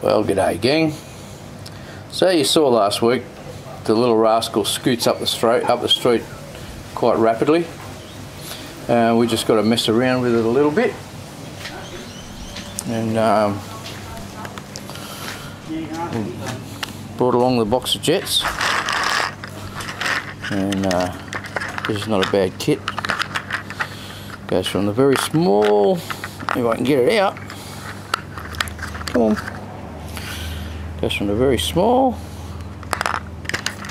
Well, g'day gang. So you saw last week the little rascal scoots up the street quite rapidly. We just got to mess around with it a little bit, and brought along the box of jets, and this is not a bad kit. Goes from the very small, if I can get it out, come on, goes from the very small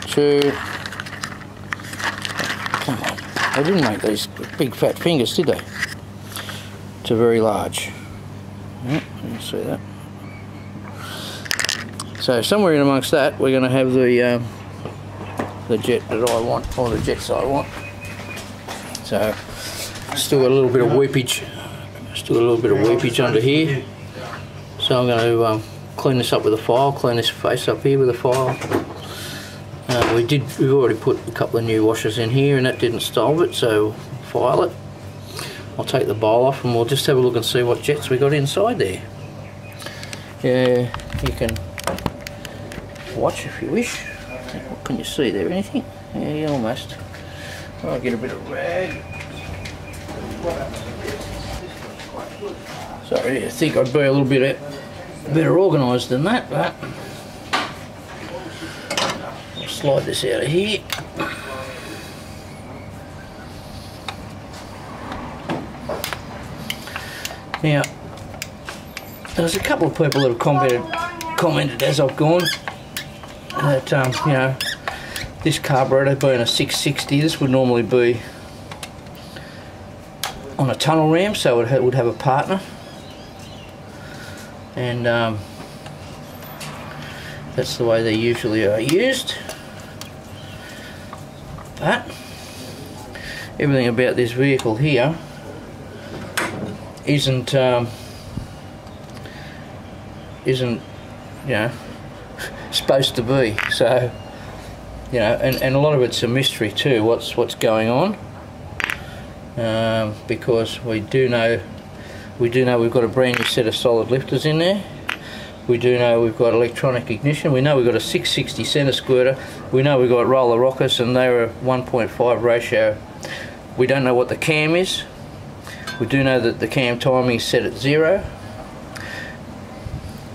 to, come on, they didn't make these big fat fingers, did they, to very large. Yep, you can see that. So somewhere in amongst that we're going to have the jet that I want, or the jets I want. So still got a little bit of weepage, under here. So I'm going to clean this up with a file, clean this face up here with a file. We've already put a couple of new washers in here and that didn't stop it, so file it. I'll take the bowl off and we'll just have a look and see what jets we got inside there. Yeah, you can watch if you wish. What can you see there? Anything? Yeah, almost. I'll get a bit of rag. Sorry, I think I'd be a little bit better organised than that, but I'll slide this out of here. Now, there's a couple of people that have commented as I've gone that you know, this carburetor being a 660, this would normally be on a tunnel ram, so it would have a partner, and that's the way they usually are used. But everything about this vehicle here isn't you know, supposed to be, so you know, and a lot of it's a mystery too, what's going on, because we do know we've got a brand new set of solid lifters in there. We do know we've got electronic ignition. We know we've got a 660 centre squirter. We know we've got roller rockers, and they're a 1.5 ratio. We don't know what the cam is. We do know that the cam timing is set at 0,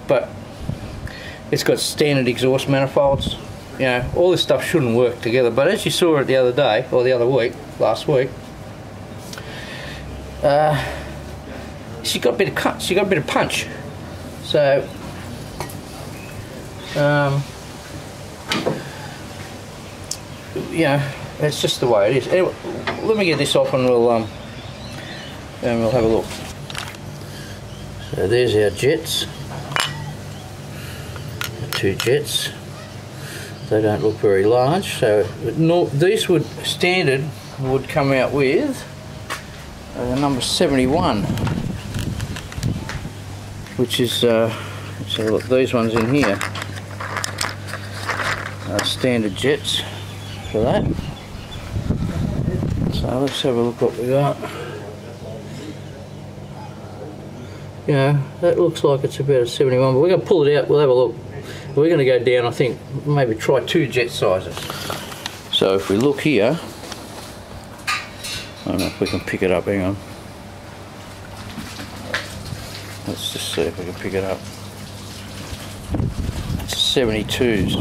but it's got standard exhaust manifolds. You know, all this stuff shouldn't work together, but as you saw it the other day, or the other week, last week, she got a bit of cut, she got a bit of punch. So you know, that's just the way it is. Anyway, let me get this off and we'll have a look. So there's our jets, the two jets. They don't look very large, so these would standard would come out with the number 71, which is so look, these ones in here are standard jets for that. So let's have a look what we got. Yeah, that looks like it's about a 71, but we're going to pull it out, we'll have a look. We're going to go down, I think, maybe try 2 jet sizes. So if we look here, I don't know if we can pick it up, hang on. Let's just see if we can pick it up. It's 72s.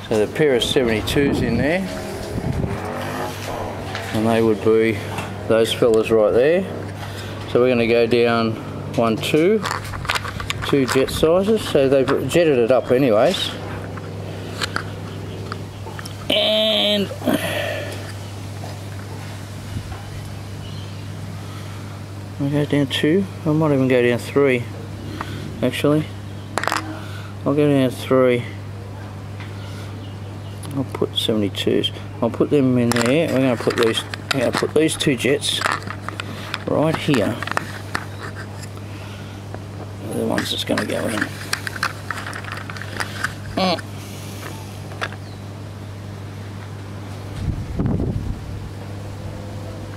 So the pair of 72s in there, and they would be those fellas right there. So we're going to go down 1, 2 jet sizes. So they've jetted it up anyways. And I'll go down 2. I might even go down 3 actually. I'll go down 3. I'll put 72s. I'll put them in there. I'm going to put these 2 jets right here. They're the ones that's going to go in.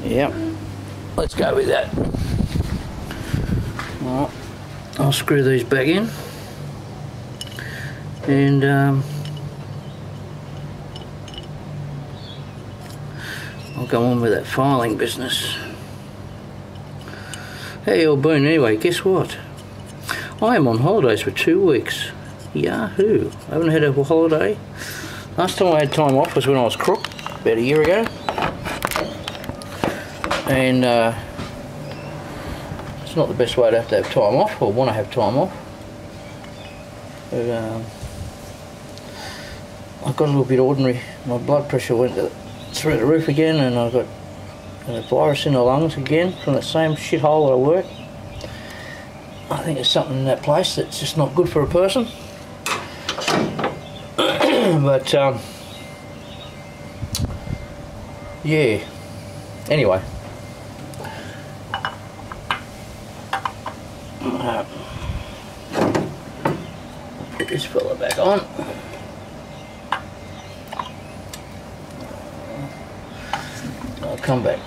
Yep. Let's go with that. Right. I'll screw these back in. And I'll go on with that filing business. How you all been anyway? Guess what? I am on holidays for 2 weeks. Yahoo! I haven't had a holiday. Last time I had time off was when I was crook, about a year ago. And it's not the best way to have time off, or want to have time off. But I got a little bit ordinary. My blood pressure went through the roof again, and I got a virus in the lungs again from the same shithole that I work. I think there's something in that place that's just not good for a person. But yeah. Anyway. Put this fella back on.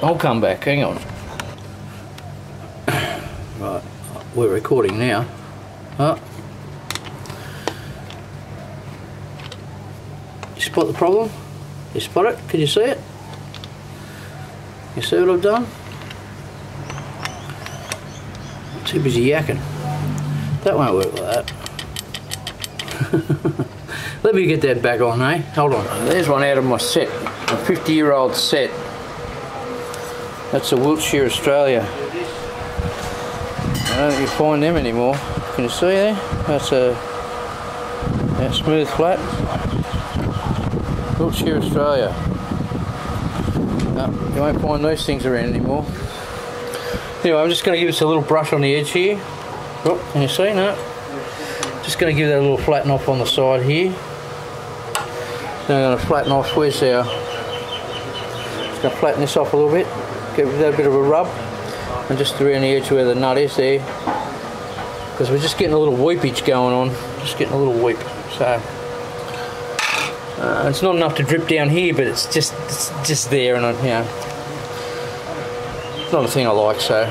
I'll come back, hang on. Right, we're recording now. Oh. You spot the problem? You spot it? Can you see it? You see what I've done? I'm too busy yakking. That won't work like that. Let me get that back on, eh? Hold on. There's one out of my set. A 50-year-old set. That's a Wiltshire, Australia. I don't think you find them anymore. Can you see there? That's a smooth flat. Wiltshire, Australia. No, you won't find those things around anymore. Anyway, I'm just going to give this a little brush on the edge here. Oh, can you see? No. Just going to give that a little flatten off on the side here. Then I'm going to flatten off. Where's our? Just going to flatten this off a little bit. Give that a bit of a rub, and just around the edge where the nut is there, because we're just getting a little weepage going on. Just getting a little weep. So it's not enough to drip down here, but it's just there, and you know, it's not a thing I like. So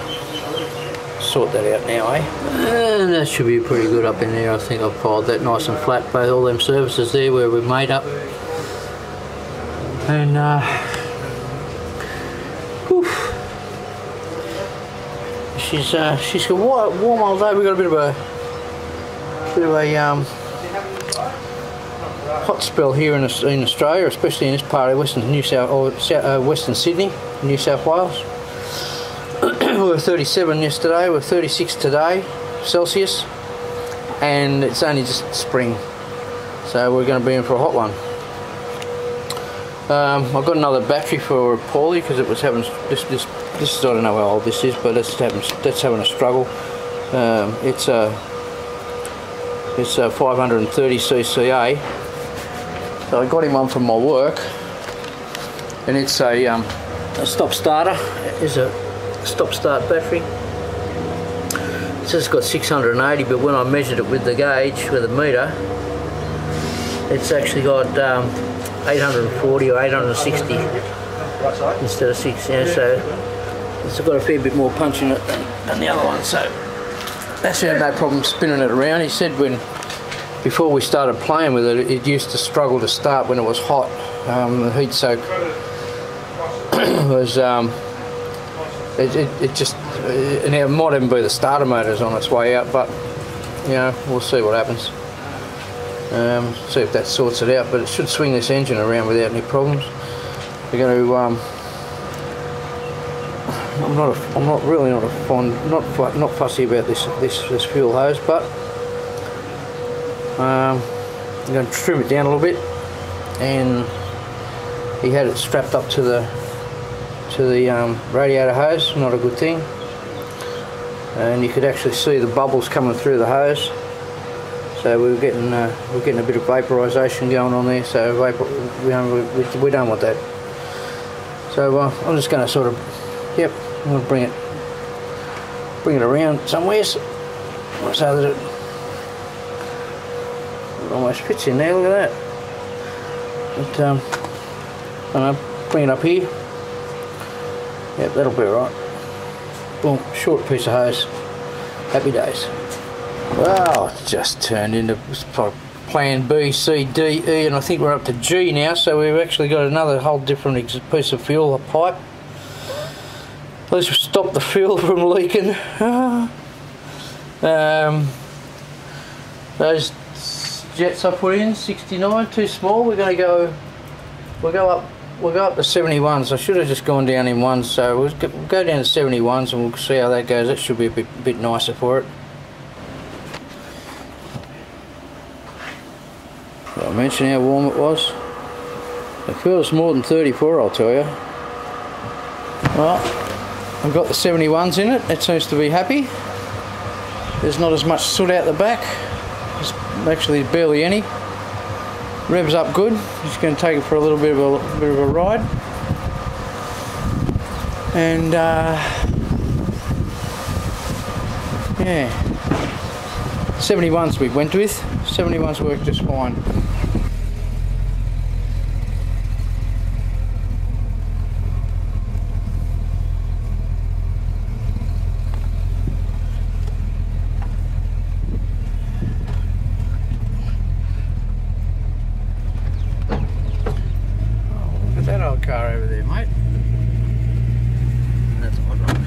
sort that out now, eh? And that should be pretty good up in there. I think I've piled that nice and flat. Both all them surfaces there where we've made up, and she's got warm all day. We've got a bit of a hot spell here in Australia, especially in this part of Western Sydney, New South Wales. We were 37 yesterday. We're 36 today, Celsius, and it's only just spring, so we're going to be in for a hot one. I've got another battery for Paulie because it was having this is, I don't know how old this is, but that's having a struggle. It's a 530 CCA. So I got him one from my work, and it's a stop starter. It's a stop start battery. It says it's got 680, but when I measured it with the gauge, with the meter, it's actually got 840 or 860 instead of 6. Yeah, so it's got a fair bit more punch in it than the other one. So that's had no problem spinning it around. He said before we started playing with it, it used to struggle to start when it was hot. The heat soak was it just, and it might even be the starter motor's on its way out, but you know, we'll see what happens. See if that sorts it out, but it should swing this engine around without any problems. We're going to I'm not really not fussy about this fuel hose, but I'm going to trim it down a little bit. And he had it strapped up to the radiator hose. Not a good thing. And you could actually see the bubbles coming through the hose. So we're getting a bit of vaporisation going on there. So we don't want that. So I'm just going to sort of, yep, I'm going to bring it around somewhere so that it almost fits in there. Look at that. But I'm going to bring it up here. Yep, that'll be alright. Boom, short piece of hose. Happy days. Well, it just turned into plan B, C, D, E, and I think we're up to G now, so we've actually got another whole different piece of fuel, a pipe. Let's stop the fuel from leaking. Those jets I put in, 69, too small. We'll go up to 71s. I should have just gone down in ones, so we'll go down to 71s and we'll see how that goes. That should be a bit nicer for it. Did I mention how warm it was? It feels more than 34, I'll tell you. Well, I've got the 71s in it. It seems to be happy. There's not as much soot out the back. There's actually barely any. Revs up good. Just going to take it for a little bit of a ride. And yeah, 71s we went with. 71s worked just fine. That old car over there, mate. That's odd rod.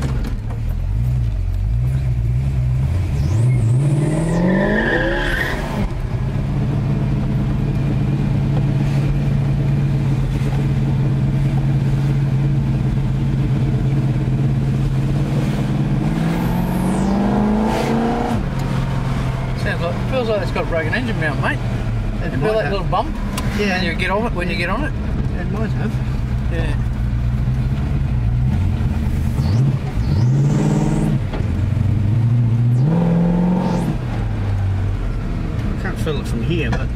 Feels like it's got a broken engine mount, mate. You feel that little bump? Yeah. When you get on it. When you get on it. It might have. Yeah. I can't feel it from here, but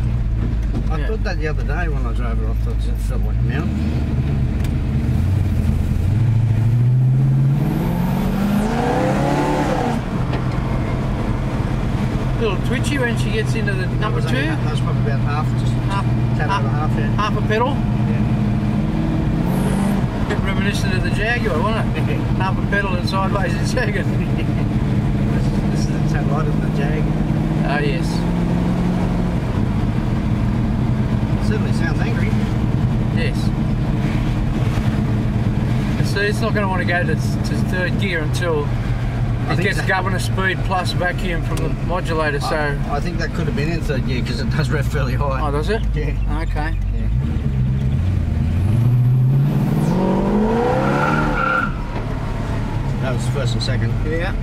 I thought that the other day when I drove it. I thought it felt like a mount. A little twitchy when she gets into the number 2. That was probably about half, just half yeah. Half a pedal. Yeah. Bit reminiscent of the Jaguar, wasn't it? Half a pedal and sideways in second. This is the tail light of the Jag. Oh yes. It certainly sounds angry. Yes. So it's not going to want to go to third gear until it gets governor speed plus vacuum from the modulator. So I think that could have been in third gear because it does rev fairly high. Oh, does it? Yeah. Okay. Yeah. That was first and second. Yeah.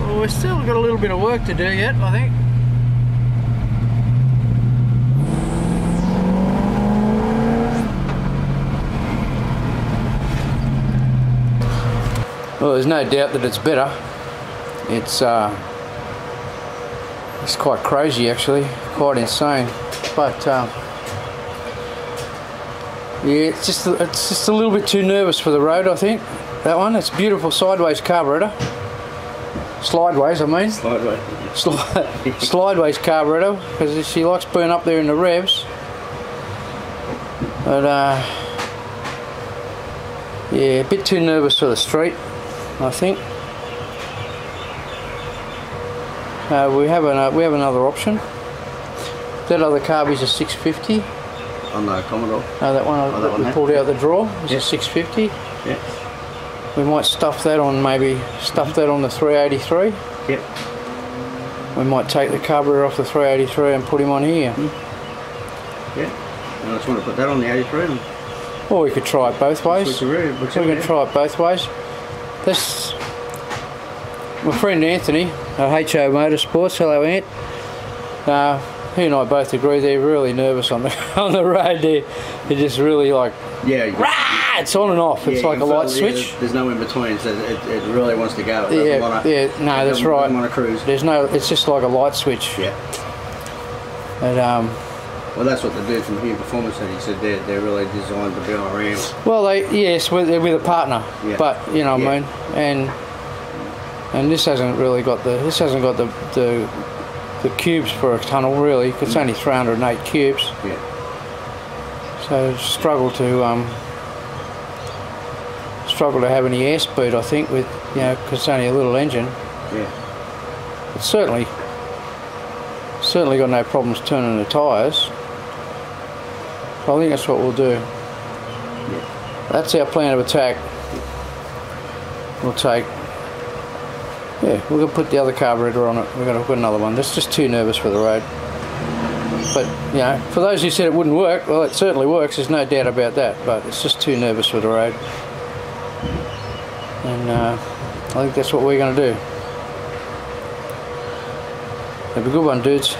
Well, we've still got a little bit of work to do yet, I think. Well, there's no doubt that it's better. It's quite crazy actually, quite insane. But yeah, it's just a little bit too nervous for the road, I think. That one, it's beautiful sideways carburetor. Slideways, I mean. Slideways. Slideways carburetor, because she likes burn up there in the revs. But yeah, a bit too nervous for the street, I think. We have another option. That other carb is a 650. On the Commodore. No, that one that we pulled out the drawer is a 650. Yeah. We might stuff that on the 383. Yep. We might take the carburetor off the 383 and put him on here. Yeah. I just want to put that on the 83. Or we could try it both ways. We can try it both ways. This, my friend Anthony, HO Motorsports. Hello, Ant. He and I both agree they're really nervous on the road. They're just really like, rah! It's on and off. It's like a light switch. There's no in between. So it really wants to go. No, that's right. Want to cruise. There's no. It's just like a light switch. Yeah. But well, that's what the dude from Here Performance said. He said they're really designed to be on ramps. Well, they're with a partner. Yeah. But you know what I mean. And And this hasn't really got the cubes for a tunnel really. It's only 308 cubes. Yeah. So struggle to have any airspeed, I think, with because it's only a little engine. Yeah. It's certainly got no problems turning the tyres. So I think that's what we'll do. Yeah. That's our plan of attack. We'll take. Yeah, we're going to put the other carburetor on it. We're going to put another one. That's just too nervous for the road. But, for those who said it wouldn't work, well, it certainly works. There's no doubt about that. But it's just too nervous for the road. And I think that's what we're going to do. Have a good one, dudes.